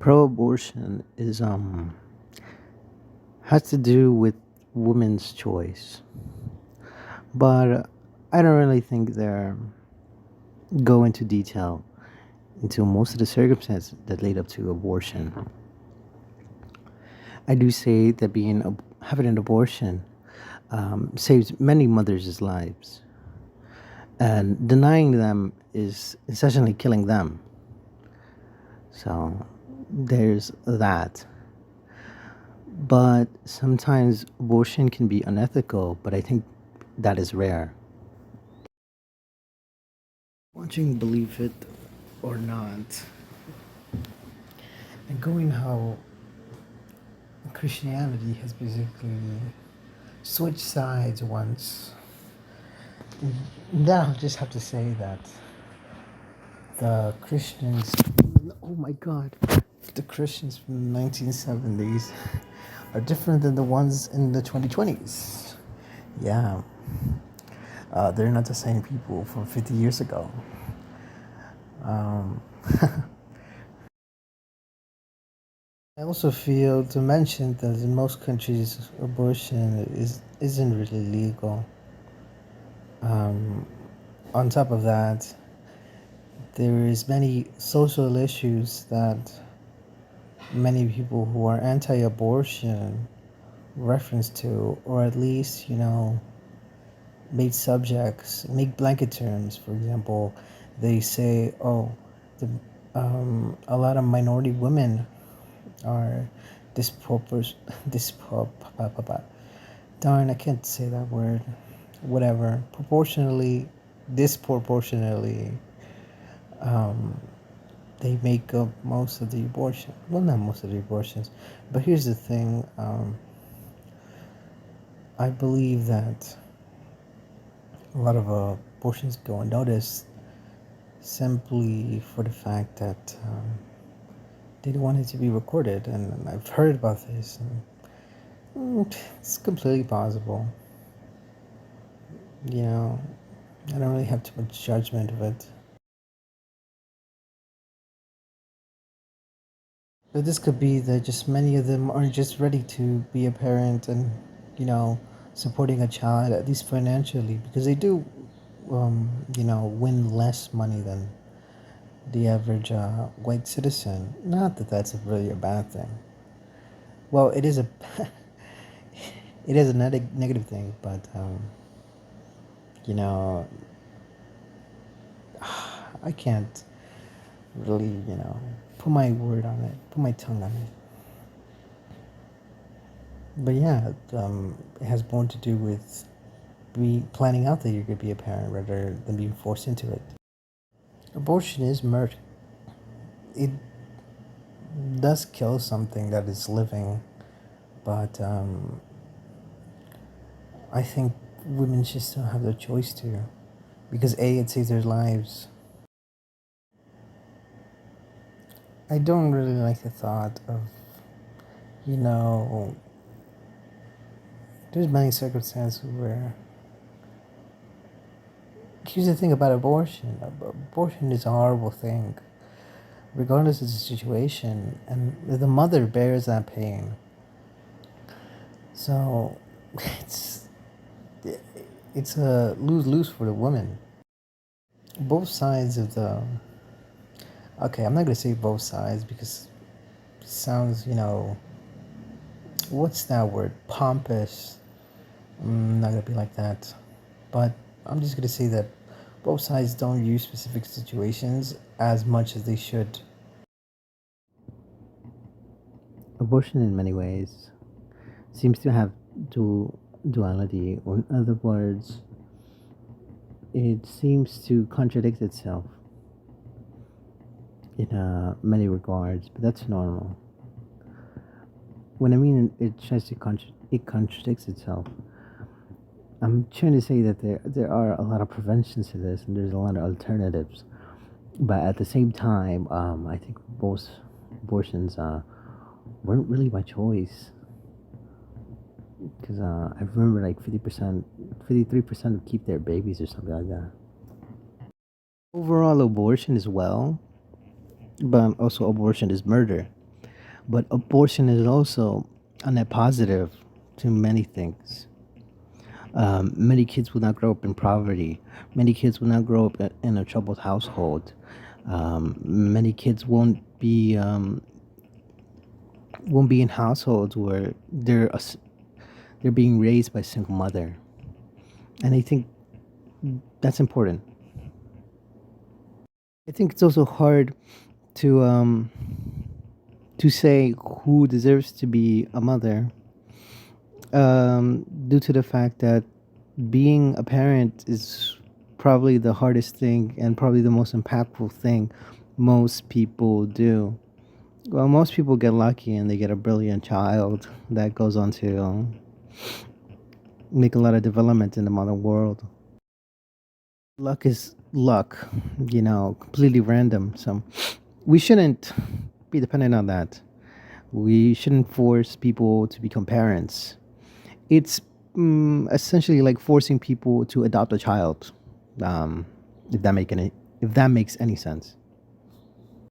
Pro-abortion is has to do with women's choice, but I don't really think they're go into detail into most of the circumstances that lead up to abortion. I do say that having an abortion saves many mothers' lives, and denying them is essentially killing them. So there's that. But sometimes abortion can be unethical, but I think that is rare. Watching Believe It or Not, and going how Christianity has basically switched sides once. Now I'll just have to say that the Christians, oh my god, the Christians from the 1970s are different than the ones in the 2020s. Yeah, they're not the same people from 50 years ago. Um, I also feel to mention that in most countries, abortion isn't really legal. Um, on top of that, there is many social issues that many people who are anti-abortion reference to, or at least make blanket terms. For example, they say, "Oh, the a lot of minority women are dispropor dispro darn, I can't say that word. Whatever, disproportionately, um, they make up most of the abortion. Well, not most of the abortions, but here's the thing. I believe that a lot of abortions go unnoticed simply for the fact that they don't want it to be recorded. And I've heard about this, and it's completely possible. You know, I don't really have too much judgment of it. But this could be that just many of them aren't just ready to be a parent and, you know, supporting a child, at least financially, because they do, win less money than the average white citizen. Not that that's really a bad thing. Well, it is a it is a negative thing, but you know, I can't really, put my word on it, put my tongue on it. But yeah, it has more to do with me planning out that you're going to be a parent rather than being forced into it. Abortion is murder. It does kill something that is living, but I think women should still have the choice to, because A, it saves their lives. I don't really like the thought of, you know, there's many circumstances where. Here's the thing about abortion. Abortion is a horrible thing, regardless of the situation, and the mother bears that pain. So, it's it's a lose-lose for the woman. Both sides of the. Okay, I'm not gonna say both sides because it sounds, what's that word? Pompous. I'm not gonna be like that, but I'm just gonna say that both sides don't use specific situations as much as they should. Abortion, in many ways, seems to have duality, or in other words, it seems to contradict itself in many regards, but that's normal. When I mean it tries to it contradicts itself, I'm trying to say that there are a lot of preventions to this, and there's a lot of alternatives. But at the same time, I think most abortions weren't really by choice, because I remember like 50%, 53% would keep their babies or something like that. Overall, abortion is well, but also abortion is murder. But abortion is also a net positive to many things. Many kids will not grow up in poverty. Many kids will not grow up in a troubled household. Many kids won't be in households where they're being raised by a single mother, and I think that's important. I think it's also hard to um, to say who deserves to be a mother, due to the fact that being a parent is probably the hardest thing and probably the most impactful thing most people do. Well, most people get lucky and they get a brilliant child that goes on to make a lot of development in the modern world. Luck is luck, completely random. So we shouldn't be dependent on that. We shouldn't force people to become parents. It's essentially like forcing people to adopt a child. Um, if that make any if that makes any sense.